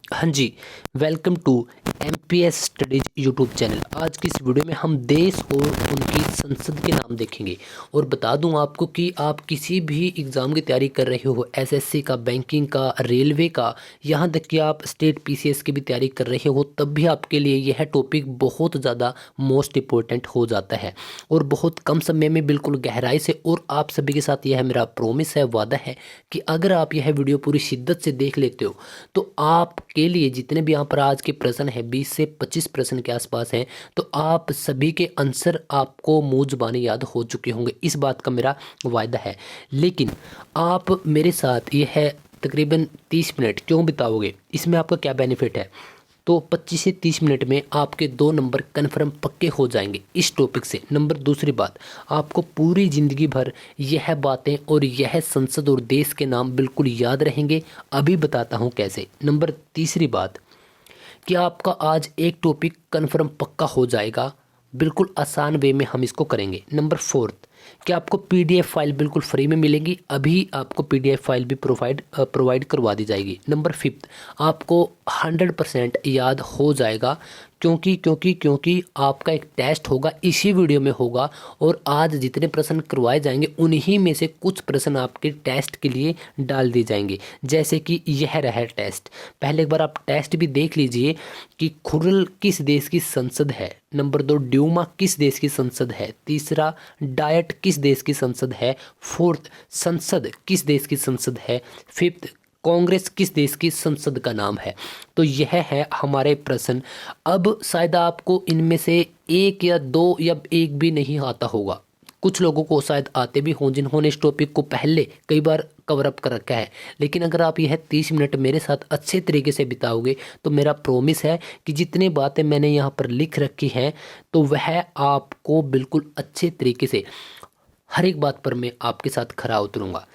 हाँ जी, welcome to MPS studies YouTube channel. आज की इस वीडियो में हम देश और उनकी संसद के नाम देखेंगे। और बता दूं आपको कि आप किसी भी एग्ज़ाम की तैयारी कर रहे हो, एसएससी का, बैंकिंग का, रेलवे का, यहाँ तक कि आप स्टेट पीसीएस की भी तैयारी कर रहे हो, तब भी आपके लिए यह टॉपिक बहुत ज़्यादा मोस्ट इम्पोर्टेंट हो जाता है। और बहुत कम समय में बिल्कुल गहराई से, और आप सभी के साथ यह मेरा प्रॉमिस है, वादा है कि अगर आप यह वीडियो पूरी शिद्दत से देख लेते हो तो आपके लिए जितने भी यहाँ पर आज के प्रश्न है 20 से 25 प्रश्न के आसपास हैं, तो आप सभी के आंसर आपको मुंह जुबानी याद हो चुके होंगे। इस बात का मेरा वायदा है। लेकिन आप मेरे साथ यह तकरीबन 30 मिनट क्यों बिताओगे, इसमें आपका क्या बेनिफिट है? तो 25 से 30 मिनट में आपके 2 नंबर कन्फर्म पक्के हो जाएंगे इस टॉपिक से। नंबर दूसरी बात, आपको पूरी ज़िंदगी भर यह बातें और यह संसद और देश के नाम बिल्कुल याद रहेंगे। अभी बताता हूँ कैसे। नंबर तीसरी बात कि आपका आज एक टॉपिक कन्फर्म पक्का हो जाएगा, बिल्कुल आसान वे में हम इसको करेंगे। नंबर फोर्थ कि आपको पीडीएफ फाइल बिल्कुल फ्री में मिलेगी। अभी आपको पीडीएफ फाइल भी प्रोवाइड करवा दी जाएगी। नंबर फिफ्थ, आपको 100% याद हो जाएगा, क्योंकि आपका एक टेस्ट होगा, इसी वीडियो में होगा। और आज जितने प्रश्न करवाए जाएंगे उन्हीं में से कुछ प्रश्न आपके टेस्ट के लिए डाल दिए जाएंगे। जैसे कि यह रहा टेस्ट। पहले एक बार आप टेस्ट भी देख लीजिए कि खुरल किस देश की संसद है। नंबर 2, ड्यूमा किस देश की संसद है। तीसरा, डायट किस देश की संसद है। फोर्थ, संसद किस देश की संसद है। फिफ्थ, कांग्रेस किस देश की संसद का नाम है। तो यह है हमारे प्रश्न। अब शायद आपको इनमें से एक या दो या एक भी नहीं आता होगा। कुछ लोगों को शायद आते भी हों जिन्होंने इस टॉपिक को पहले कई बार कवर अप कर रखा है। लेकिन अगर आप यह 30 मिनट मेरे साथ अच्छे तरीके से बिताओगे तो मेरा प्रॉमिस है कि जितनी बातें मैंने यहाँ पर लिख रखी हैं तो वह आपको बिल्कुल अच्छे तरीके से हर एक बात पर मैं आपके साथ खरा उतरूँगा।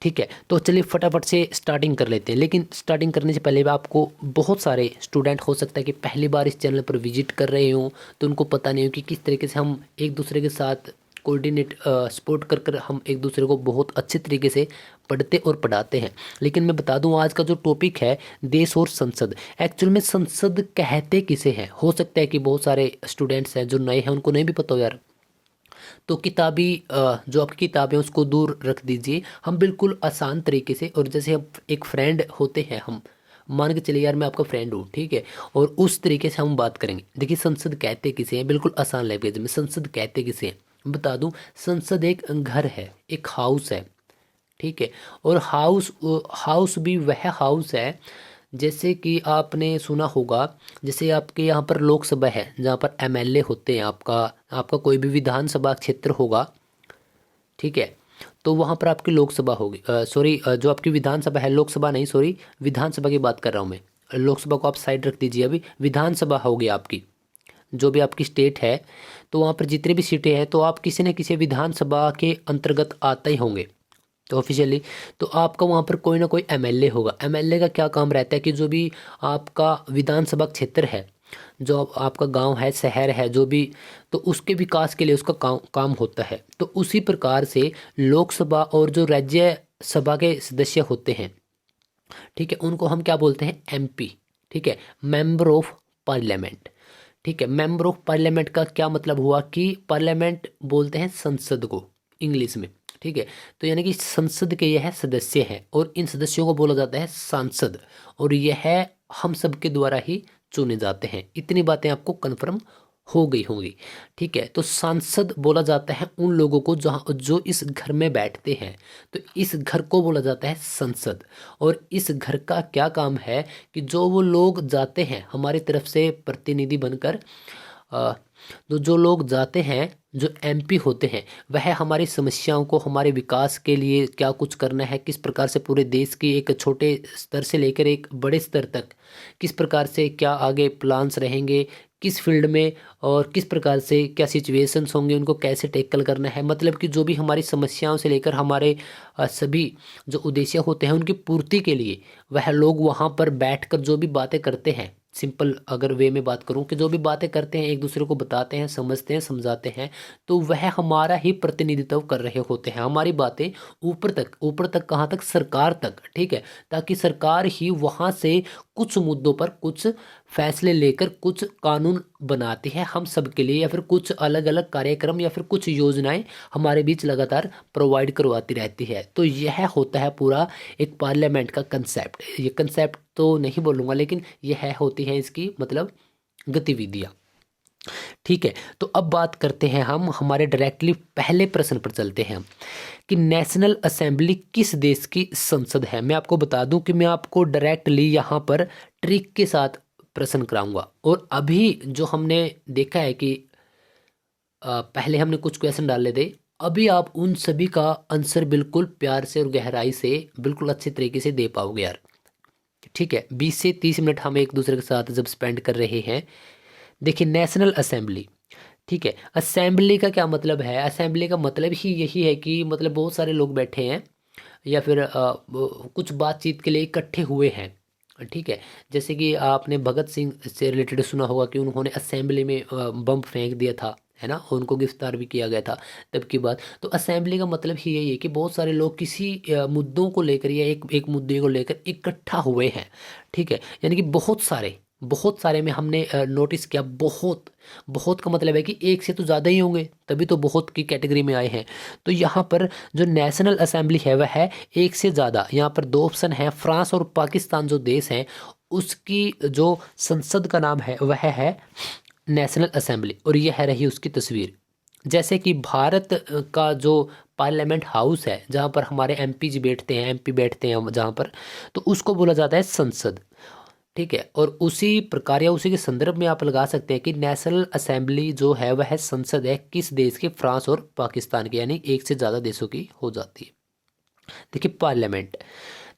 ठीक है, तो चलिए फटाफट से स्टार्टिंग कर लेते हैं। लेकिन स्टार्टिंग करने से पहले भी आपको बहुत सारे स्टूडेंट हो सकता है कि पहली बार इस चैनल पर विजिट कर रहे हों, तो उनको पता नहीं हो कि किस तरीके से हम एक दूसरे के साथ कोऑर्डिनेट सपोर्ट कर हम एक दूसरे को बहुत अच्छे तरीके से पढ़ते और पढ़ाते हैं। लेकिन मैं बता दूं आज का जो टॉपिक है देश और संसद, एक्चुअल में संसद कहते किसे हैं। हो सकता है कि बहुत सारे स्टूडेंट्स हैं जो नए हैं, उनको नहीं भी पता हो यार। तो किताबी जो आपकी किताबें उसको दूर रख दीजिए। हम बिल्कुल आसान तरीके से, और जैसे हम एक फ्रेंड होते हैं, हम मान के चलिए यार मैं आपका फ्रेंड हूँ, ठीक है, और उस तरीके से हम बात करेंगे। देखिए संसद कहते किसे हैं, बिल्कुल आसान लैंग्वेज में संसद कहते किसे हैं बता दूं। संसद एक घर है, एक हाउस है, ठीक है। और हाउस भी वह हाउस है जैसे कि आपने सुना होगा, जैसे आपके यहाँ पर लोकसभा है जहाँ पर एमएलए होते हैं। आपका आपका कोई भी विधानसभा क्षेत्र होगा, ठीक है, तो वहाँ पर आपकी लोकसभा होगी। सॉरी, जो आपकी विधानसभा है, लोकसभा नहीं, सॉरी, विधानसभा की बात कर रहा हूँ मैं। लोकसभा को आप साइड रख दीजिए, अभी विधानसभा होगी आपकी, जो भी आपकी स्टेट है। तो वहाँ पर जितने भी सीटें हैं तो आप किसी न किसी विधानसभा के अंतर्गत आते ही होंगे, तो ऑफिशियली। तो आपका वहाँ पर कोई ना कोई एमएलए होगा। एमएलए का क्या काम रहता है कि जो भी आपका विधानसभा क्षेत्र है, जो आपका गांव है, शहर है, जो भी, तो उसके विकास के लिए उसका काम होता है। तो उसी प्रकार से लोकसभा और जो राज्य सभा के सदस्य होते हैं, ठीक है, उनको हम क्या बोलते हैं, एमपी, ठीक है, मेंबर ऑफ पार्लियामेंट। ठीक है, मेंबर ऑफ पार्लियामेंट का क्या मतलब हुआ कि पार्लियामेंट बोलते हैं संसद को इंग्लिश में, ठीक है। तो यानी कि संसद के यह सदस्य हैं और इन सदस्यों को बोला जाता है सांसद, और यह हम सब के द्वारा ही चुने जाते हैं। इतनी बातें आपको कन्फर्म हो गई होंगी, ठीक है। तो सांसद बोला जाता है उन लोगों को जो इस घर में बैठते हैं, तो इस घर को बोला जाता है संसद। और इस घर का क्या काम है कि जो वो लोग जाते हैं हमारी तरफ से प्रतिनिधि बनकर, तो जो लोग जाते हैं, जो एमपी होते हैं, वह हमारी समस्याओं को, हमारे विकास के लिए क्या कुछ करना है, किस प्रकार से पूरे देश की एक छोटे स्तर से लेकर एक बड़े स्तर तक किस प्रकार से क्या आगे प्लान्स रहेंगे, किस फील्ड में, और किस प्रकार से क्या सिचुएशंस होंगे, उनको कैसे टैकल करना है। मतलब कि जो भी हमारी समस्याओं से लेकर हमारे सभी जो उद्देश्य होते हैं उनकी पूर्ति के लिए वह लोग वहाँ पर बैठकर जो भी बातें करते हैं, सिंपल अगर वे में बात करूं कि जो भी बातें करते हैं एक दूसरे को बताते हैं, समझते हैं, समझाते हैं, तो वह हमारा ही प्रतिनिधित्व कर रहे होते हैं। हमारी बातें ऊपर तक कहाँ तक, सरकार तक, ठीक है, ताकि सरकार ही वहाँ से कुछ मुद्दों पर कुछ फैसले लेकर कुछ कानून बनाती है हम सब के लिए, या फिर कुछ अलग अलग कार्यक्रम या फिर कुछ योजनाएं हमारे बीच लगातार प्रोवाइड करवाती रहती है। तो यह होता है पूरा एक पार्लियामेंट का कंसेप्ट। ये कंसेप्ट तो नहीं बोलूँगा, लेकिन यह होती है इसकी मतलब गतिविधियाँ। ठीक है, तो अब बात करते हैं हम हमारे डायरेक्टली पहले प्रश्न पर चलते हैं कि नेशनल असेंबली किस देश की संसद है। मैं आपको बता दूं कि मैं आपको डायरेक्टली यहाँ पर ट्रिक के साथ प्रश्न कराऊंगा। और अभी जो हमने देखा है कि पहले हमने कुछ क्वेश्चन डाले थे, अभी आप उन सभी का आंसर बिल्कुल प्यार से और गहराई से बिल्कुल अच्छे तरीके से दे पाओगे यार। ठीक है, 20 से 30 मिनट हम एक दूसरे के साथ जब स्पेंड कर रहे हैं। देखिए, नेशनल असेंबली, ठीक है, असेंबली का क्या मतलब है? असेंबली का मतलब ही यही है कि मतलब बहुत सारे लोग बैठे हैं या फिर कुछ बातचीत के लिए इकट्ठे हुए हैं। ठीक है, जैसे कि आपने भगत सिंह से रिलेटेड सुना होगा कि उन्होंने असेंबली में बम फेंक दिया था, है ना, उनको गिरफ्तार भी किया गया था तब की बात। तो असेंबली का मतलब ही यही है कि बहुत सारे लोग किसी मुद्दों को लेकर या एक मुद्दे को लेकर इकट्ठा हुए हैं। ठीक है, यानी कि बहुत सारे में हमने नोटिस किया, बहुत बहुत का मतलब है कि एक से तो ज़्यादा ही होंगे, तभी तो बहुत की कैटेगरी में आए हैं। तो यहाँ पर जो नेशनल असेंबली है वह है एक से ज़्यादा। यहाँ पर दो ऑप्शन है, फ्रांस और पाकिस्तान जो देश हैं उसकी जो संसद का नाम है वह है नेशनल असेंबली, और यह है रही उसकी तस्वीर। जैसे कि भारत का जो पार्लियामेंट हाउस है जहाँ पर हमारे एमपी जी बैठते हैं, एमपी बैठते हैं जहाँ पर, तो उसको बोला जाता है संसद। ठीक है, और उसी प्रकार या उसी के संदर्भ में आप लगा सकते हैं कि नेशनल असेंबली जो है वह संसद है किस देश की? फ्रांस और पाकिस्तान की, यानी एक से ज़्यादा देशों की हो जाती है। देखिए पार्लियामेंट,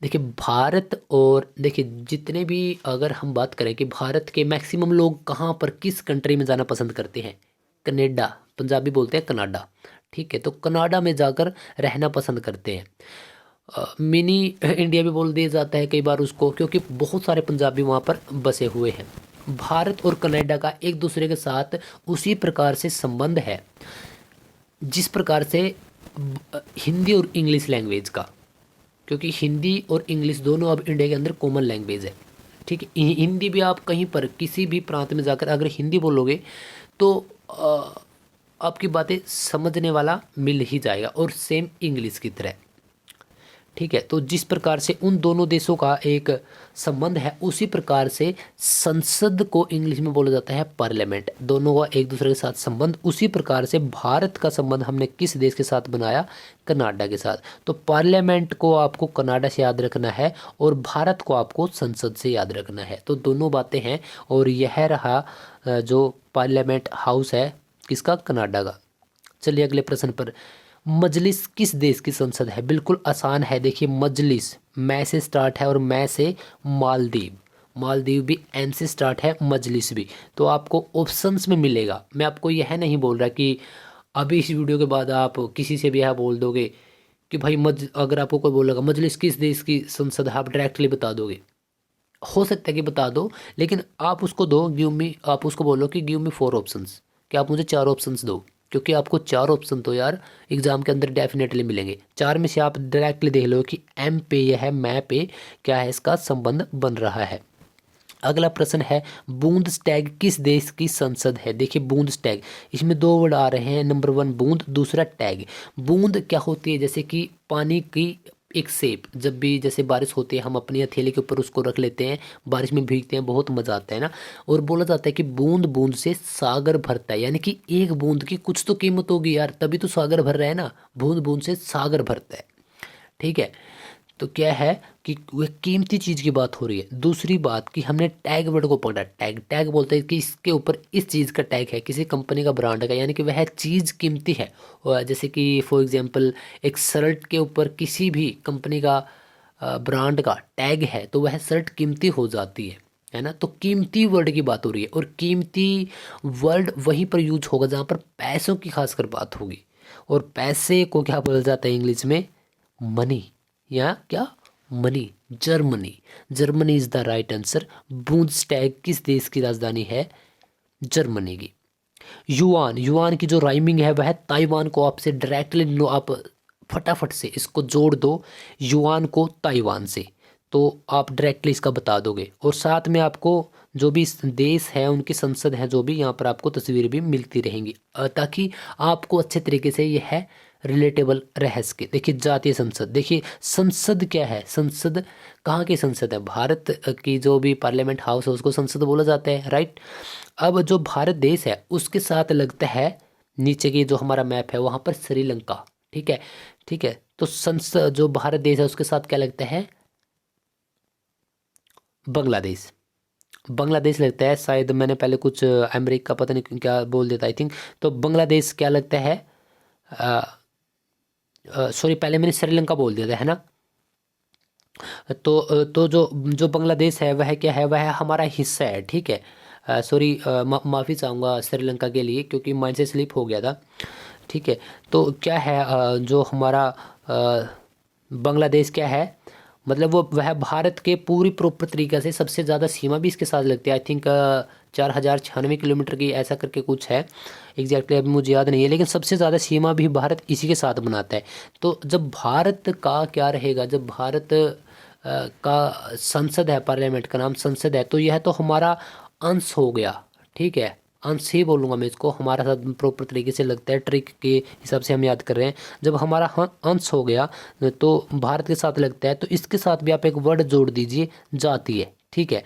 देखिए भारत, और देखिए जितने भी अगर हम बात करें कि भारत के मैक्सिमम लोग कहाँ पर किस कंट्री में जाना पसंद करते हैं? कनाडा, पंजाबी बोलते हैं कनाडा। ठीक है, तो कनाडा में जाकर रहना पसंद करते हैं। मिनी इंडिया भी बोल दिया जाता है कई बार उसको, क्योंकि बहुत सारे पंजाबी वहाँ पर बसे हुए हैं। भारत और कनाडा का एक दूसरे के साथ उसी प्रकार से संबंध है जिस प्रकार से हिंदी और इंग्लिश लैंग्वेज का, क्योंकि हिंदी और इंग्लिश दोनों अब इंडिया के अंदर कॉमन लैंग्वेज है। ठीक है, हिंदी भी आप कहीं पर किसी भी प्रांत में जाकर अगर हिंदी बोलोगे तो आपकी बातें समझने वाला मिल ही जाएगा, और सेम इंग्लिश की तरह। ठीक है, तो जिस प्रकार से उन दोनों देशों का एक संबंध है उसी प्रकार से संसद को इंग्लिश में बोला जाता है पार्लियामेंट। दोनों का एक दूसरे के साथ संबंध, उसी प्रकार से भारत का संबंध हमने किस देश के साथ बनाया? कनाडा के साथ। तो पार्लियामेंट को आपको कनाडा से याद रखना है और भारत को आपको संसद से याद रखना है। तो दोनों बातें हैं, और यह रहा जो पार्लियामेंट हाउस है किसका? कनाडा का। चलिए अगले प्रश्न पर, मजलिस किस देश की संसद है? बिल्कुल आसान है। देखिए मजलिस मै से स्टार्ट है और मै से मालदीव, मालदीव भी एम से स्टार्ट है, मजलिस भी। तो आपको ऑप्शंस में मिलेगा। मैं आपको यह नहीं बोल रहा कि अभी इस वीडियो के बाद आप किसी से भी यह बोल दोगे कि भाई अगर आपको कोई बोलेगा मजलिस किस देश की संसद है, आप डायरेक्टली बता दोगे। हो सकता है कि बता दो, लेकिन आप उसको दो गिव मी, आप उसको बोलो कि गिव मी 4 ऑप्शंस, कि आप मुझे 4 ऑप्शंस दो, क्योंकि आपको 4 ऑप्शन तो यार एग्जाम के अंदर डेफिनेटली मिलेंगे। 4 में से आप डायरेक्टली देख लो कि एम पे यह है, मैं पे क्या है, इसका संबंध बन रहा है। अगला प्रश्न है, बूंदस्टैग किस देश की संसद है? देखिए बूंदस्टैग, इसमें 2 वर्ड आ रहे हैं, नंबर 1 बूंद, दूसरा टैग। बूंद क्या होती है? जैसे कि पानी की एक सेप, जब भी जैसे बारिश होती है हम अपनी हथेली के ऊपर उसको रख लेते हैं, बारिश में भीगते हैं, बहुत मज़ा आता है ना। और बोला जाता है कि बूंद बूंद से सागर भरता है, यानी कि एक बूंद की कुछ तो कीमत होगी यार, तभी तो सागर भर रहा है ना। बूंद बूंद से सागर भरता है। ठीक है, तो क्या है कि वह कीमती चीज़ की बात हो रही है। दूसरी बात कि हमने टैग वर्ड को पकड़ा, टैग, टैग बोलते हैं कि इसके ऊपर इस चीज़ का टैग है, किसी कंपनी का ब्रांड का, यानी कि वह चीज़ कीमती है। और जैसे कि फॉर एग्जांपल एक शर्ट के ऊपर किसी भी कंपनी का ब्रांड का टैग है तो वह शर्ट कीमती हो जाती है ना। तो कीमती वर्ड की बात हो रही है, और कीमती वर्ड वहीं पर यूज होगा जहाँ पर पैसों की खासकर बात होगी। और पैसे को क्या बोला जाता है इंग्लिश में? मनी, या क्या? Money. Germany, Germany is the right answer. Bundestag किस देश की राजधानी है? जर्मनी की। युआन, युआन की जो राइमिंग है वह ताइवान को आपसे डायरेक्टली आप फटाफट से इसको जोड़ दो युआन को ताइवान से। तो आप डायरेक्टली इसका बता दोगे। और साथ में आपको जो भी देश है उनकी संसद है जो भी, यहाँ पर आपको तस्वीर भी मिलती रहेंगी ताकि आपको अच्छे तरीके से यह रिलेटेबल रह सके। देखिए जातीय संसद, देखिए संसद क्या है, संसद कहाँ की संसद है, भारत की जो भी पार्लियामेंट हाउस है उसको संसद बोला जाता है, राइट। अब जो भारत देश है उसके साथ लगता है, नीचे की जो हमारा मैप है वहाँ पर श्रीलंका, ठीक है, ठीक है। तो संसद जो भारत देश है उसके साथ क्या लगता है, बांग्लादेश, बांग्लादेश लगता है। शायद मैंने पहले कुछ अमेरिका पता नहीं क्या बोल देता, आई थिंक। तो बांग्लादेश क्या लगता है, सॉरी पहले मैंने श्रीलंका बोल दिया था, है ना। तो जो जो बांग्लादेश है वह क्या है, वह हमारा हिस्सा है, ठीक है। सॉरी माफ़ी चाहूँगा श्रीलंका के लिए क्योंकि माइंड से स्लिप हो गया था, ठीक है। तो क्या है जो हमारा बांग्लादेश क्या है, मतलब वो वह भारत के पूरी प्रॉपर तरीके से सबसे ज़्यादा सीमा भी इसके साथ लगती है, आई थिंक 4096 किलोमीटर की ऐसा करके कुछ है, एग्जैक्टली अभी मुझे याद नहीं है, लेकिन सबसे ज़्यादा सीमा भी भारत इसी के साथ बनाता है। तो जब भारत का क्या रहेगा, जब भारत का संसद है, पार्लियामेंट का नाम संसद है, तो यह तो हमारा अंश हो गया, ठीक है, अंश ही बोलूँगा मैं इसको, हमारा साथ प्रॉपर तरीके से लगता है, ट्रिक के हिसाब से हम याद कर रहे हैं। जब हमारा अंश हो गया तो भारत के साथ लगता है, तो इसके साथ भी आप एक वर्ड जोड़ दीजिए, जातीय, ठीक है।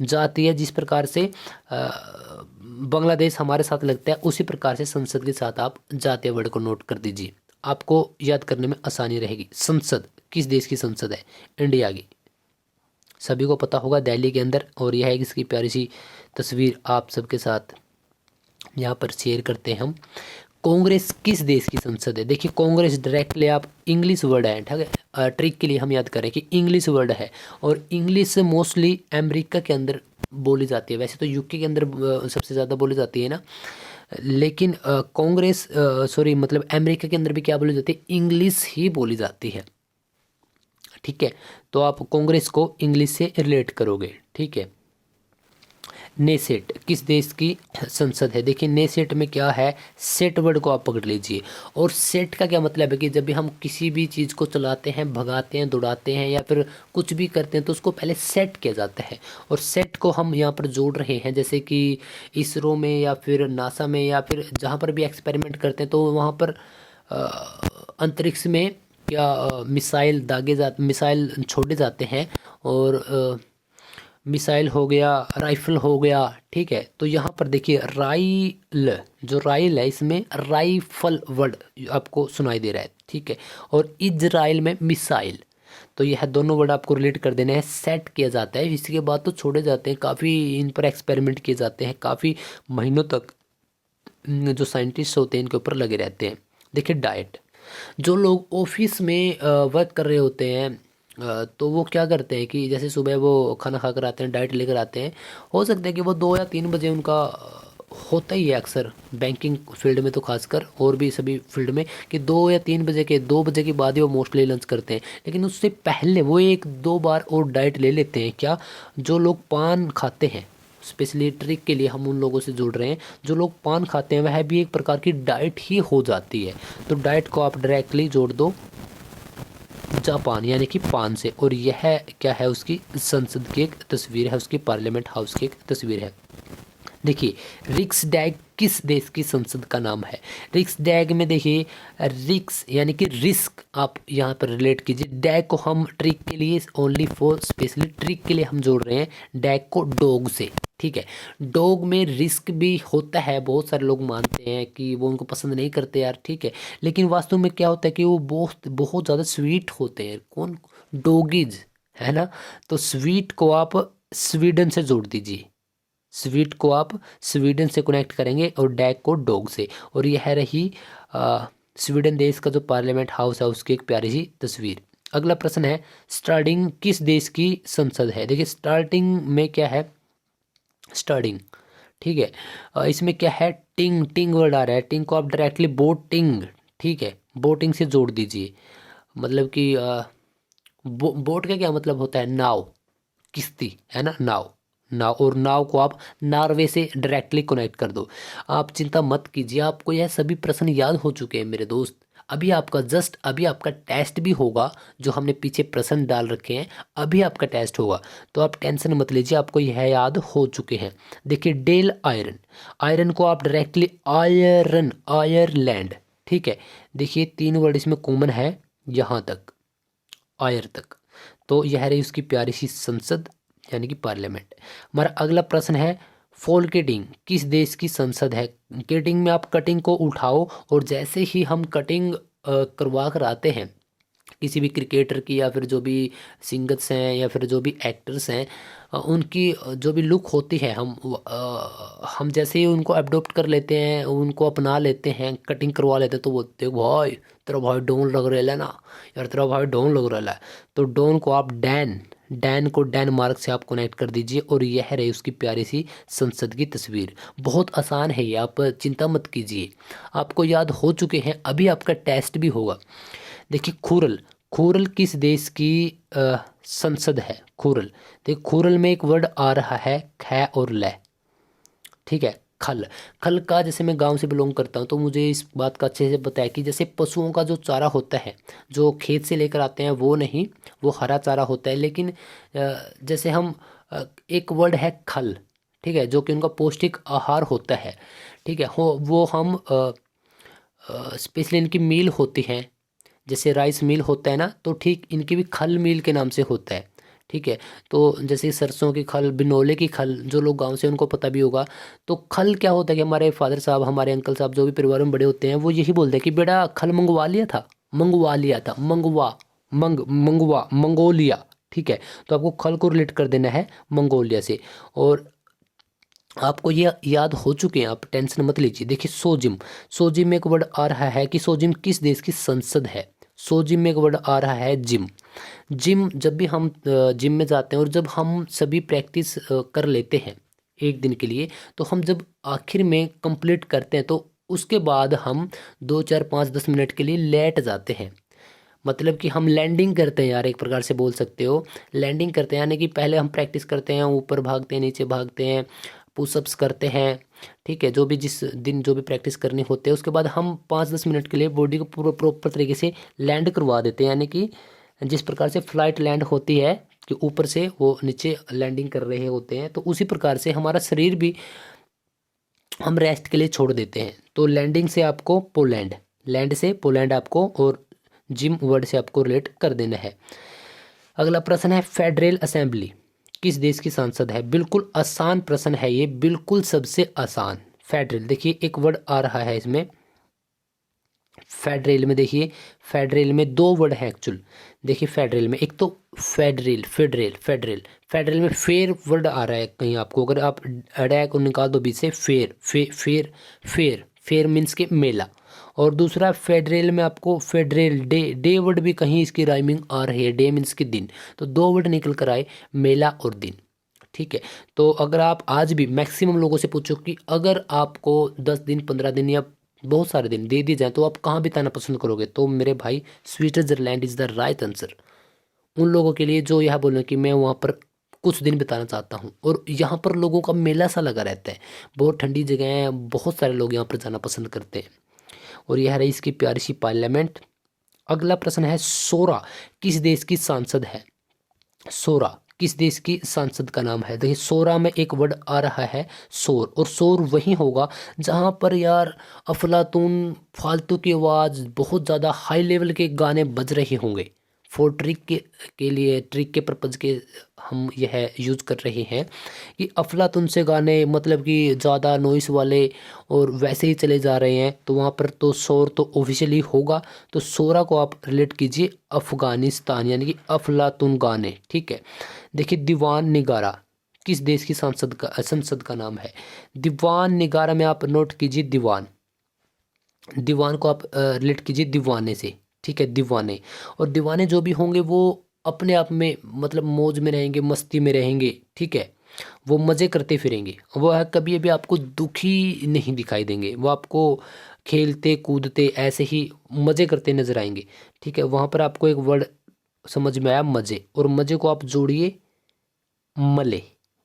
जातीय जिस प्रकार से बांग्लादेश हमारे साथ लगता है उसी प्रकार से संसद के साथ आप जातीय वर्ड को नोट कर दीजिए, आपको याद करने में आसानी रहेगी। संसद किस देश की संसद है, इंडिया की, सभी को पता होगा, दिल्ली के अंदर। और यह है इसकी प्यारी सी तस्वीर आप सबके साथ यहाँ पर शेयर करते हैं हम। कांग्रेस किस देश की संसद है, देखिए कांग्रेस डायरेक्टली आप इंग्लिश वर्ड है, ठीक है, ट्रिक के लिए हम याद करें कि इंग्लिश वर्ड है, और इंग्लिश मोस्टली अमेरिका के अंदर बोली जाती है, वैसे तो यूके के अंदर सबसे ज़्यादा बोली जाती है ना, लेकिन कांग्रेस सॉरी मतलब अमेरिका के अंदर भी क्या बोली जाती है, इंग्लिश ही बोली जाती है, ठीक है। तो आप कांग्रेस को इंग्लिश से रिलेट करोगे, ठीक है। नेसेट किस देश की संसद है, देखिए नेसेट में क्या है, सेट वर्ड को आप पकड़ लीजिए। और सेट का क्या मतलब है कि जब भी हम किसी भी चीज़ को चलाते हैं, भगाते हैं, दौड़ाते हैं या फिर कुछ भी करते हैं तो उसको पहले सेट किया जाता है। और सेट को हम यहाँ पर जोड़ रहे हैं, जैसे कि इसरो में या फिर नासा में या फिर जहाँ पर भी एक्सपेरिमेंट करते हैं तो वहाँ पर अंतरिक्ष में क्या मिसाइल छोड़े जाते हैं, और मिसाइल हो गया, राइफल हो गया, ठीक है। तो यहाँ पर देखिए राइल, जो राइल है इसमें राइफल वर्ड आपको सुनाई दे रहा है, ठीक है। और इजराइल में मिसाइल, तो यह दोनों वर्ड आपको रिलेट कर देने हैं। सेट किया जाता है, इसके बाद तो छोड़े जाते हैं, काफ़ी इन पर एक्सपेरिमेंट किए जाते हैं, काफ़ी महीनों तक जो साइंटिस्ट होते हैं इनके ऊपर लगे रहते हैं। देखिए डाइट, जो लोग ऑफिस में वर्क कर रहे होते हैं तो वो क्या करते हैं कि जैसे सुबह वो खाना खा कर आते हैं, डाइट लेकर आते हैं, हो सकता है कि वो 2 या 3 बजे उनका होता ही है अक्सर, बैंकिंग फील्ड में तो खासकर, और भी सभी फील्ड में, कि 2 बजे के बाद ही वो मोस्टली लंच करते हैं। लेकिन उससे पहले वो 1-2 बार और डाइट ले लेते हैं। क्या, जो लोग पान खाते हैं, स्पेशली ट्रिक के लिए हम उन लोगों से जुड़ रहे हैं, जो लोग पान खाते हैं वह भी एक प्रकार की डाइट ही हो जाती है। तो डाइट को आप डायरेक्टली जोड़ दो जापान यानी कि पान से। और यह क्या है, उसकी संसद की एक तस्वीर है, उसकी पार्लियामेंट हाउस की एक तस्वीर है। देखिए रिक्सडैग किस देश की संसद का नाम है, रिक्सडैग में देखिए रिक्स यानी कि रिस्क आप यहाँ पर रिलेट कीजिए, डैग को हम ट्रिक के लिए ओनली फॉर स्पेशली ट्रिक के लिए हम जोड़ रहे हैं डैग को डॉग से, ठीक है। डॉग में रिस्क भी होता है, बहुत सारे लोग मानते हैं कि वो उनको पसंद नहीं करते यार, ठीक है, लेकिन वास्तव में क्या होता है कि वो बहुत बहुत ज़्यादा स्वीट होते हैं, कौन, डॉगीज, है ना। तो स्वीट को आप स्वीडन से जोड़ दीजिए, स्वीट को आप स्वीडन से कनेक्ट करेंगे और डैग को डॉग से। और यह रही स्वीडन देश का जो पार्लियामेंट हाउस है उसकी एक प्यारी सी तस्वीर। अगला प्रश्न है, स्टार्टिंग किस देश की संसद है, देखिए स्टार्टिंग में क्या है, स्टार्टिंग, ठीक है। इसमें क्या है, टिंग, टिंग वर्ड आ रहा है, टिंग को आप डायरेक्टली बोटिंग, ठीक है, बोटिंग से जोड़ दीजिए। मतलब कि बोट का क्या मतलब होता है, नाव, किश्ती, है ना, नाव, नाव। और नाव को आप नॉर्वे से डायरेक्टली कनेक्ट कर दो। आप चिंता मत कीजिए, आपको यह सभी प्रश्न याद हो चुके हैं मेरे दोस्त। अभी आपका अभी आपका टेस्ट भी होगा, जो हमने पीछे प्रश्न डाल रखे हैं अभी आपका टेस्ट होगा, तो आप टेंशन मत लीजिए, आपको यह याद हो चुके हैं। देखिए डेल आयरन, आयरन को आप डायरेक्टली आयरन, आयरलैंड, ठीक है। देखिए 3 वर्ड इसमें कॉमन है यहाँ तक, आयर तक। तो यह रही उसकी प्यारी सी संसद यानी कि पार्लियामेंट। हमारा अगला प्रश्न है फोल्केटिंग किस देश की संसद है। केटिंग में आप कटिंग को उठाओ, और जैसे ही हम कटिंग करवा कर आते हैं किसी भी क्रिकेटर की, या फिर जो भी सिंगर्स हैं, या फिर जो भी एक्टर्स हैं, उनकी जो भी लुक होती है, हम जैसे ही उनको अडोप्ट कर लेते हैं, उनको अपना लेते हैं, कटिंग करवा लेते हैं, तो बोलते हैं भाई तेरा भाई डॉन लग रहा है ना यार, तेरा भाई डॉन लग रहा है। तो डॉन को आप डैन, डैन को डेनमार्क से आप कनेक्ट कर दीजिए, और यह रही उसकी प्यारी सी संसद की तस्वीर। बहुत आसान है ये, आप चिंता मत कीजिए, आपको याद हो चुके हैं, अभी आपका टेस्ट भी होगा। देखिए खुरल, खुरल किस देश की संसद है। खुरल, देखिए खुरल में एक वर्ड आ रहा है ख और ल, ठीक है। खल, खल का जैसे मैं गांव से बिलोंग करता हूं, तो मुझे इस बात का अच्छे से पता है कि जैसे पशुओं का जो चारा होता है, जो खेत से लेकर आते हैं, वो नहीं, वो हरा चारा होता है। लेकिन जैसे हम एक वर्ड है खल, ठीक है, जो कि उनका पौष्टिक आहार होता है, ठीक है। हो वो हम स्पेशली इनकी मील होती है, जैसे राइस मिल होता है ना, तो ठीक इनकी भी खल मिल के नाम से होता है, ठीक है। तो जैसे सरसों की खल, बिनोले की खल, जो लोग गांव से उनको पता भी होगा। तो खल क्या होता है कि हमारे फादर साहब, हमारे अंकल साहब, जो भी परिवार में बड़े होते हैं, वो यही बोलते हैं कि बेटा खल मंगवा लिया था, मंगवा लिया था, मंगवा, मंगवा, मंगोलिया, ठीक है। तो आपको खल को रिलेट कर देना है मंगोलिया से, और आपको ये याद हो चुके हैं, आप टेंशन मत लीजिए। देखिए सोजिम, सोजिम में एक वर्ड आ रहा है कि सोजिम किस देश की संसद है। सोजिम में एक वर्ड आ रहा है जिम। जिम, जब भी हम जिम में जाते हैं, और जब हम सभी प्रैक्टिस कर लेते हैं एक दिन के लिए, तो हम जब आखिर में कंप्लीट करते हैं, तो उसके बाद हम 2 4 5 10 मिनट के लिए लेट जाते हैं। मतलब कि हम लैंडिंग करते हैं यार, एक प्रकार से बोल सकते हो, लैंडिंग करते हैं, यानी कि पहले हम प्रैक्टिस करते हैं, ऊपर भागते हैं, नीचे भागते हैं, पुशअप्स करते हैं, ठीक है। जो भी जिस दिन जो भी प्रैक्टिस करनी होती है, उसके बाद हम 5 10 मिनट के लिए बॉडी को पूरा प्रॉपर तरीके से लैंड करवा देते हैं, यानी कि जिस प्रकार से फ्लाइट लैंड होती है कि ऊपर से वो नीचे लैंडिंग कर रहे होते हैं, तो उसी प्रकार से हमारा शरीर भी हम रेस्ट के लिए छोड़ देते हैं। तो लैंडिंग से आपको पोलैंड, लैंड से पोलैंड आपको, और जिम वर्ड से आपको रिलेट कर देना है। अगला प्रश्न है फेडरल असेंबली किस देश की संसद है। बिल्कुल आसान प्रश्न है ये, बिल्कुल सबसे आसान। फेडरल, देखिए एक वर्ड आ रहा है इसमें फेडरल में, देखिए फेडरल में 2 वर्ड हैं एक्चुअल। देखिए फेडरल में एक तो फेडरल, फेडरल, फेडरल, फेडरल में फेयर वर्ड आ रहा है कहीं आपको, अगर आप अड़ा को निकाल दो बीच से, fair, fair, fair, fair means के मेला। और दूसरा फेडरल में आपको फेडरल डे, डे वर्ड भी कहीं इसकी राइमिंग आ रही है, डे मीन्स के दिन, तो 2 वर्ड निकल कर आए, मेला और दिन, ठीक है। तो अगर आप आज भी मैक्सिमम लोगों से पूछो कि अगर आपको 10 दिन 15 दिन या बहुत सारे दिन दे दिए जाए, तो आप कहाँ बिताना पसंद करोगे, तो मेरे भाई Switzerland is the right answer. उन लोगों के लिए जो यह बोले कि मैं वहाँ पर कुछ दिन बिताना चाहता हूँ, और यहाँ पर लोगों का मेला सा लगा रहता है, बहुत ठंडी जगह है, बहुत सारे लोग यहाँ पर जाना पसंद करते हैं। और यह रही इसकी प्यारी सी पार्लियामेंट। अगला प्रश्न है सोरा किस देश की सांसद है। सोरा किस देश की सांसद का नाम है। देखिए सोरा में एक वर्ड आ रहा है शोर, और शोर वही होगा जहाँ पर यार अफलातून फालतू की आवाज़, बहुत ज़्यादा हाई लेवल के गाने बज रहे होंगे। फॉर ट्रिक के लिए, ट्रिक के पर्पज़ के हम यह यूज़ कर रहे हैं कि अफलातून से गाने, मतलब कि ज़्यादा नॉइस वाले, और वैसे ही चले जा रहे हैं, तो वहाँ पर तो शोर तो ऑफिशियली होगा। तो शोरा को आप रिलेट कीजिए अफ़गानिस्तान, यानी कि अफलातून गाने, ठीक है। देखिए दीवान निगारा किस देश की संसद का नाम है। दीवान निगारा में आप नोट कीजिए दीवान, दीवान को आप रिलेट कीजिए दीवाने से, ठीक है, दीवाने। और दीवाने जो भी होंगे वो अपने आप में मतलब मौज में रहेंगे, मस्ती में रहेंगे, ठीक है। वो मज़े करते फिरेंगे, वो कभी अभी आपको दुखी नहीं दिखाई देंगे, वो आपको खेलते कूदते ऐसे ही मज़े करते नजर आएंगे, ठीक है। वहाँ पर आपको एक वर्ड समझ में आया मज़े, और मज़े को आप जोड़िए मले,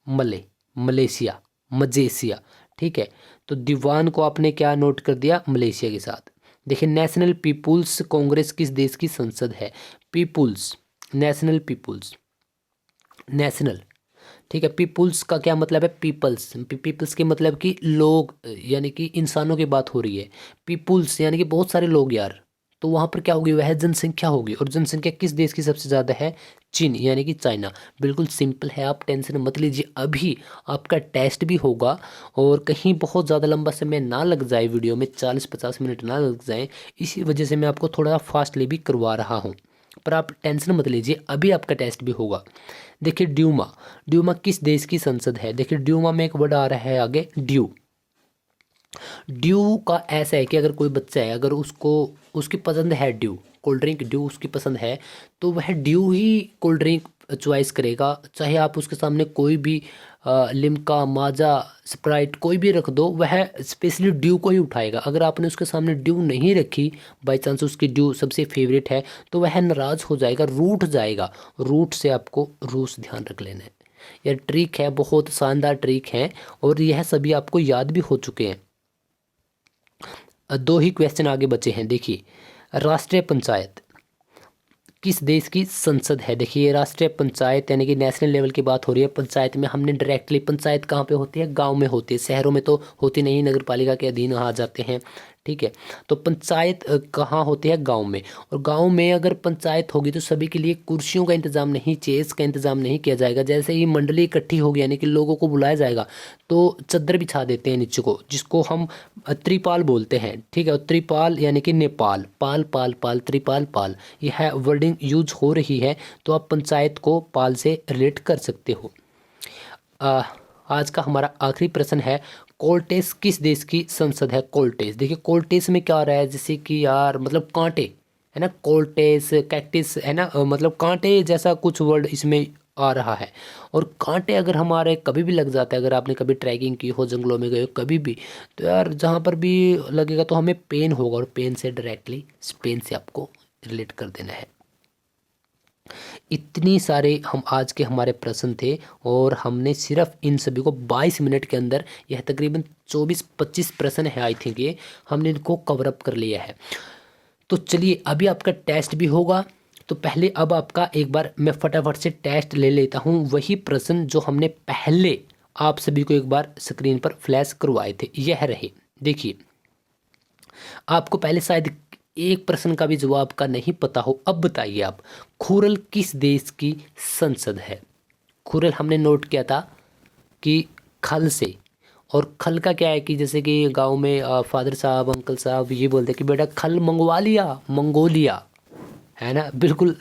मले, मलेशिया, मजेशिया, ठीक है। तो दीवान को आपने क्या नोट कर दिया, मलेशिया के साथ। देखिए, नेशनल पीपुल्स कांग्रेस किस देश की संसद है? पीपुल्स, नेशनल पीपुल्स, नेशनल, ठीक है। पीपुल्स का क्या मतलब है? पीपल्स, पीपल्स के मतलब कि लोग, यानी कि इंसानों की बात हो रही है। पीपुल्स यानी कि बहुत सारे लोग यार, तो वहाँ पर क्या होगी? वह जनसंख्या होगी। और जनसंख्या किस देश की सबसे ज़्यादा है? चीन, यानी कि चाइना। बिल्कुल सिंपल है, आप टेंशन मत लीजिए। अभी आपका टेस्ट भी होगा, और कहीं बहुत ज़्यादा लंबा समय ना लग जाए, वीडियो में 40-50 मिनट ना लग जाए, इसी वजह से मैं आपको थोड़ा फास्टली भी करवा रहा हूँ। पर आप टेंशन मत लीजिए, अभी आपका टेस्ट भी होगा। देखिए, ड्यूमा, ड्यूमा किस देश की संसद है? देखिए, ड्यूमा में एक वर्ड आ रहा है आगे, ड्यू। ड्यू का ऐसा है कि अगर कोई बच्चा है, अगर उसको, उसकी पसंद है ड्यू, कोल्ड ड्रिंक ड्यू उसकी पसंद है, तो वह ड्यू ही कोल्ड ड्रिंक चॉइस करेगा। चाहे आप उसके सामने कोई भी लिम्का, माजा, स्प्राइट कोई भी रख दो, वह स्पेशली ड्यू को ही उठाएगा। अगर आपने उसके सामने ड्यू नहीं रखी, बाई चांस उसकी ड्यू सबसे फेवरेट है, तो वह नाराज़ हो जाएगा, रूठ जाएगा। रूठ से आपको रूस ध्यान रख लेना है। यह ट्रिक है, बहुत शानदार ट्रिक है, और यह सभी आपको याद भी हो चुके हैं। दो ही क्वेश्चन आगे बचे हैं। देखिए, राष्ट्रीय पंचायत किस देश की संसद है? देखिए, राष्ट्रीय पंचायत यानी कि नेशनल लेवल की बात हो रही है। पंचायत में हमने डायरेक्टली, पंचायत कहाँ पे होती है? गांव में होती है, शहरों में तो होती नहीं, नगर पालिका के अधीन आ जाते हैं, ठीक है। तो पंचायत कहाँ होती है? गांव में। और गांव में अगर पंचायत होगी तो सभी के लिए कुर्सियों का इंतजाम नहीं, चेयर्स का इंतजाम नहीं किया जाएगा। जैसे ही मंडली इकट्ठी होगी, यानी कि लोगों को बुलाया जाएगा, तो चद्दर बिछा देते हैं नीचे को, जिसको हम त्रिपाल बोलते हैं, ठीक है। और त्रिपाल यानी कि नेपाल, पाल पाल पाल, त्रिपाल पाल, यह वर्डिंग यूज हो रही है, तो आप पंचायत को पाल से रिलेट कर सकते हो। आज का हमारा आखिरी प्रश्न है, कोल्टेस किस देश की संसद है? कोल्टेस, देखिए कोल्टेस में क्या आ रहा है, जैसे कि यार मतलब कांटे, है ना, कोल्टेस, कैक्टिस, है ना, मतलब कांटे जैसा कुछ वर्ड इसमें आ रहा है। और कांटे अगर हमारे कभी भी लग जाता है, अगर आपने कभी ट्रैकिंग की हो, जंगलों में गए हो कभी भी, तो यार जहाँ पर भी लगेगा तो हमें पेन होगा, और पेन से डायरेक्टली पेन से आपको रिलेट कर देना है। इतनी सारे हम आज के हमारे प्रश्न थे, और हमने सिर्फ इन सभी को 22 मिनट के अंदर, यह तकरीबन 24-25 प्रश्न है आई थिंक, ये हमने इनको कवर अप कर लिया है। तो चलिए, अभी आपका टेस्ट भी होगा, तो पहले अब आपका एक बार मैं फटाफट से टेस्ट ले लेता हूँ। वही प्रश्न जो हमने पहले आप सभी को एक बार स्क्रीन पर फ्लैश करवाए थे, यह रहे। देखिए, आपको पहले शायद एक प्रश्न का भी जवाब का नहीं पता हो। अब बताइए आप, खुरल किस देश की संसद है? खुरल हमने नोट किया था कि खल से, और खल का क्या है कि जैसे कि गांव में फादर साहब, अंकल साहब ये बोलते हैं कि बेटा खल मंगवा लिया, मंगोलिया, है ना। बिल्कुल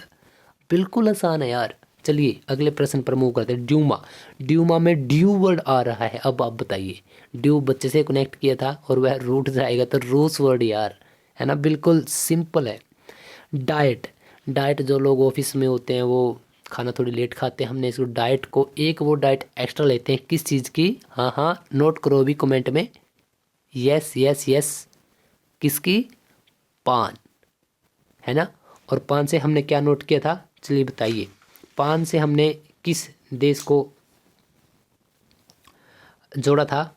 बिल्कुल आसान है यार। चलिए अगले प्रश्न पर मूव करते हैं। ड्यूमा, ड्यूमा में ड्यू वर्ड आ रहा है, अब आप बताइए। ड्यू बच्चे से कनेक्ट किया था और वह रूठ जाएगा, तो रूस वर्ड यार, है ना, बिल्कुल सिंपल है। डाइट, डाइट जो लोग ऑफिस में होते हैं वो खाना थोड़ी लेट खाते हैं, हमने इसको डाइट को एक वो डाइट एक्स्ट्रा लेते हैं, किस चीज़ की? हाँ हाँ, नोट करो भी कमेंट में, यस यस यस, किसकी? पान, है ना। और पान से हमने क्या नोट किया था? चलिए बताइए, पान से हमने किस देश को जोड़ा था?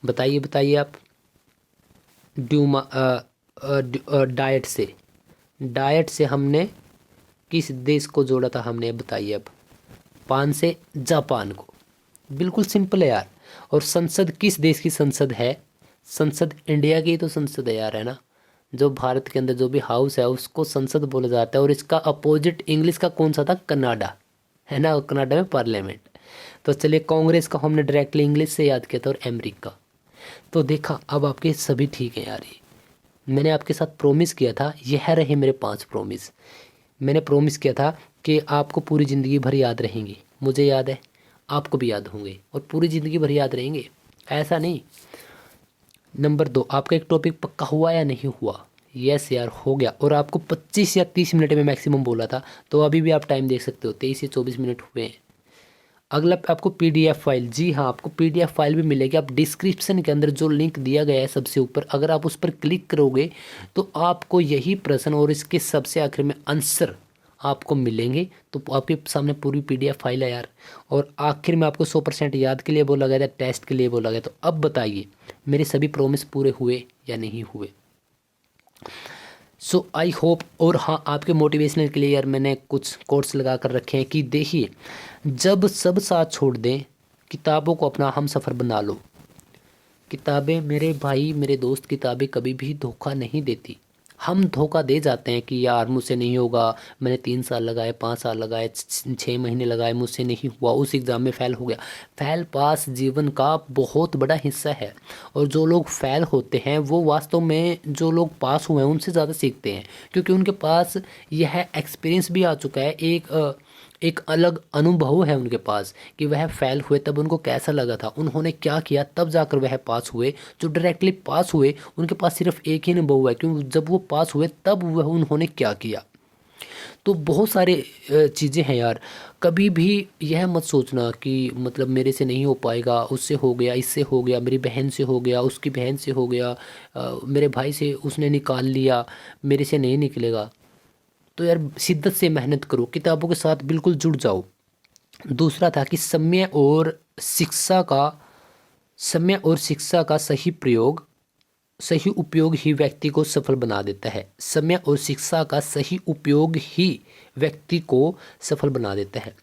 बताइए बताइए आप। ड्यूमा, डाइट से, डाइट से हमने किस देश को जोड़ा था हमने? बताइए अब। पान से जापान को, बिल्कुल सिंपल है यार। और संसद किस देश की संसद है? संसद इंडिया की तो संसद है यार, है ना। जो भारत के अंदर जो भी हाउस है उसको संसद बोला जाता है, और इसका अपोजिट इंग्लिश का कौन सा था? कनाडा, है ना, और कनाडा में पार्लियामेंट। तो चलिए, कांग्रेस को हमने डायरेक्टली इंग्लिश से याद किया था, और अमेरिका। तो देखा, अब आपके सभी ठीक हैं यार। ये मैंने आपके साथ प्रॉमिस किया था, यह रहे मेरे 5 प्रॉमिस। मैंने प्रॉमिस किया था कि आपको पूरी ज़िंदगी भर याद रहेंगे, मुझे याद है, आपको भी याद होंगे, और पूरी ज़िंदगी भर याद रहेंगे, ऐसा नहीं। नंबर 2, आपका एक टॉपिक पक्का हुआ या नहीं हुआ? यस यार, हो गया। और आपको 25 या 30 मिनट में मैक्सिमम बोला था, तो अभी भी आप टाइम देख सकते हो, 23 या 24 मिनट हुए हैं। अगला आपको पीडीएफ फाइल, जी हाँ, आपको पीडीएफ फाइल भी मिलेगी। आप डिस्क्रिप्शन के अंदर जो लिंक दिया गया है सबसे ऊपर, अगर आप उस पर क्लिक करोगे तो आपको यही प्रश्न और इसके सबसे आखिर में आंसर आपको मिलेंगे। तो आपके सामने पूरी पीडीएफ फाइल है यार। और आखिर में आपको 100% याद के लिए बोला गया था, टेस्ट के लिए बोला गया। तो अब बताइए, मेरे सभी प्रॉमिस पूरे हुए या नहीं हुए? सो आई होप, और हाँ आपके मोटिवेशनल के लिए यार मैंने कुछ कोट्स लगा कर रखे हैं कि देखिए, जब सब साथ छोड़ दें, किताबों को अपना हम सफ़र बना लो। किताबें मेरे भाई मेरे दोस्त, किताबें कभी भी धोखा नहीं देती। हम धोखा दे जाते हैं कि यार मुझसे नहीं होगा, मैंने 3 साल लगाए, 5 साल लगाए, 6 महीने लगाए, मुझसे नहीं हुआ, उस एग्ज़ाम में फ़ेल हो गया। फ़ेल पास जीवन का बहुत बड़ा हिस्सा है। और जो लोग फ़ेल होते हैं वो वास्तव में जो लोग पास हुए हैं उनसे ज़्यादा सीखते हैं, क्योंकि उनके पास यह एक्सपीरियंस भी आ चुका है। एक अलग अनुभव है उनके पास कि वह फेल हुए तब उनको कैसा लगा था, उन्होंने क्या किया, तब जाकर वह पास हुए। जो डायरेक्टली पास हुए उनके पास सिर्फ एक ही अनुभव है, क्योंकि जब वो पास हुए तब वह उन्होंने क्या किया। तो बहुत सारे चीज़ें हैं यार। कभी भी यह मत सोचना कि मतलब मेरे से नहीं हो पाएगा, उससे हो गया, इससे हो गया, मेरी बहन से हो गया, उसकी बहन से हो गया, मेरे भाई से उसने निकाल लिया, मेरे से नहीं निकलेगा। तो यार शिद्दत से मेहनत करो, किताबों के साथ बिल्कुल जुड़ जाओ। दूसरा था कि समय और शिक्षा का सही उपयोग ही व्यक्ति को सफल बना देता है। समय और शिक्षा का सही उपयोग ही व्यक्ति को सफल बना देता है।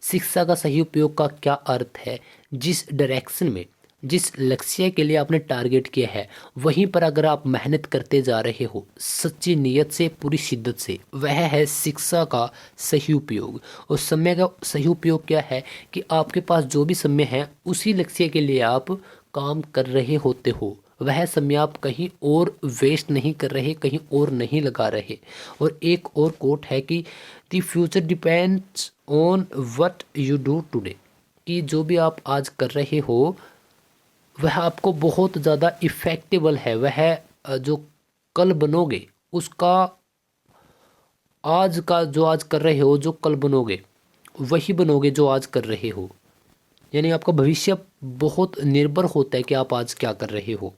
शिक्षा का सही उपयोग का क्या अर्थ है? जिस डायरेक्शन में, जिस लक्ष्य के लिए आपने टारगेट किया है, वहीं पर अगर आप मेहनत करते जा रहे हो सच्ची नीयत से, पूरी शिद्दत से, वह है शिक्षा का सही उपयोग। और समय का सही उपयोग क्या है कि आपके पास जो भी समय है उसी लक्ष्य के लिए आप काम कर रहे होते हो। वह समय आप कहीं और वेस्ट नहीं कर रहे, कहीं और नहीं लगा रहे। और एक और कोट है कि the future depends on what you do today, कि जो भी आप आज कर रहे हो वह आपको बहुत ज़्यादा इफ़ेक्टेबल है। वह जो कल बनोगे उसका, आज का जो आज कर रहे हो, जो कल बनोगे वही बनोगे जो आज कर रहे हो। यानी आपका भविष्य बहुत निर्भर होता है कि आप आज क्या कर रहे हो।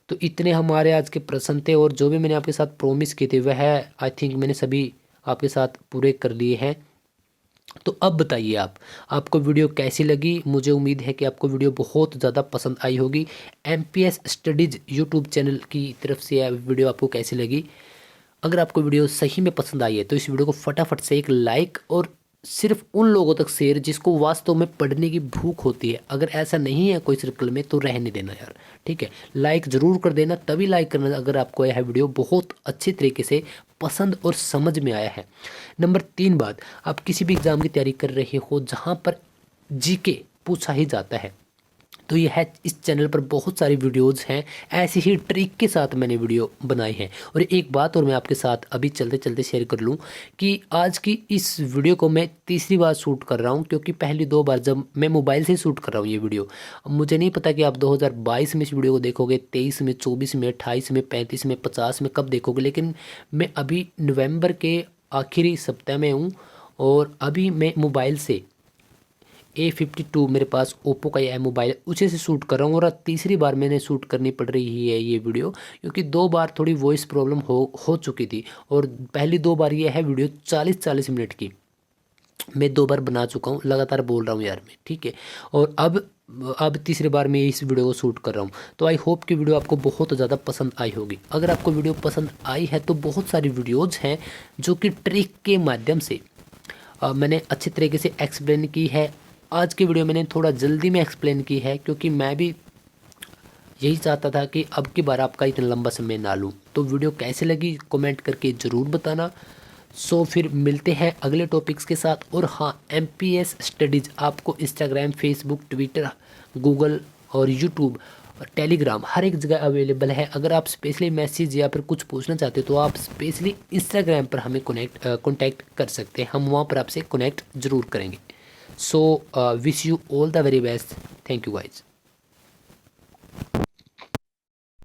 तो इतने हमारे आज के प्रश्न थे, और जो भी मैंने आपके साथ प्रॉमिस किए थे वह आई थिंक मैंने सभी आपके साथ पूरे कर लिए हैं। तो अब बताइए आपको वीडियो कैसी लगी। मुझे उम्मीद है कि आपको वीडियो बहुत ज़्यादा पसंद आई होगी। एमपीएस स्टडीज़ यूट्यूब चैनल की तरफ से यह वीडियो आपको कैसी लगी? अगर आपको वीडियो सही में पसंद आई है तो इस वीडियो को फटाफट से एक लाइक, और सिर्फ उन लोगों तक शेयर जिसको वास्तव में पढ़ने की भूख होती है। अगर ऐसा नहीं है कोई सर्कल में तो रहने देना यार, ठीक है। लाइक ज़रूर कर देना, तभी लाइक करना अगर आपको यह वीडियो बहुत अच्छी तरीके से पसंद और समझ में आया है। नंबर 3 बात, आप किसी भी एग्ज़ाम की तैयारी कर रहे हो जहाँ पर जीके पूछा ही जाता है, तो यह है, इस चैनल पर बहुत सारी वीडियोज़ हैं, ऐसी ही ट्रिक के साथ मैंने वीडियो बनाई है। और एक बात और मैं आपके साथ अभी चलते चलते शेयर कर लूँ कि आज की इस वीडियो को मैं तीसरी बार शूट कर रहा हूँ, क्योंकि पहली 2 बार जब मैं मोबाइल से शूट कर रहा हूँ ये वीडियो, मुझे नहीं पता कि आप 2022 में इस वीडियो को देखोगे, 23 में, 24 में, 28 में, 35 में, 50 में कब देखोगे। लेकिन मैं अभी नवंबर के आखिरी सप्ताह में हूँ, और अभी मैं मोबाइल से A52 मेरे पास ओप्पो का यह मोबाइल, उसे से शूट कर रहा हूँ। और तीसरी बार मैंने शूट करनी पड़ रही है ये वीडियो, क्योंकि 2 बार थोड़ी वॉइस प्रॉब्लम हो चुकी थी। और पहली 2 बार ये है वीडियो 40-40 मिनट की, मैं 2 बार बना चुका हूँ, लगातार बोल रहा हूँ यार मैं, ठीक है। और अब तीसरी बार मैं इस वीडियो को शूट कर रहा हूँ। तो आई होप कि वीडियो आपको बहुत ज़्यादा पसंद आई होगी। अगर आपको वीडियो पसंद आई है तो बहुत सारी वीडियोज़ हैं जो कि ट्रिक के माध्यम से मैंने अच्छी तरीके से एक्सप्लेन की है। आज की वीडियो मैंने थोड़ा जल्दी में एक्सप्लेन की है, क्योंकि मैं भी यही चाहता था कि अब की बार आपका इतना लंबा समय ना लूँ। तो वीडियो कैसे लगी कमेंट करके ज़रूर बताना। सो फिर मिलते हैं अगले टॉपिक्स के साथ। और हाँ, एमपीएस स्टडीज़ आपको इंस्टाग्राम, फेसबुक, ट्विटर, गूगल और यूट्यूब और टेलीग्राम हर एक जगह अवेलेबल है। अगर आप स्पेशली मैसेज या फिर कुछ पूछना चाहते हो तो आप स्पेशली इंस्टाग्राम पर हमें कॉन्टैक्ट कर सकते हैं, हम वहाँ पर आपसे कनेक्ट ज़रूर करेंगे। So wish you all the very best. Thank you guys.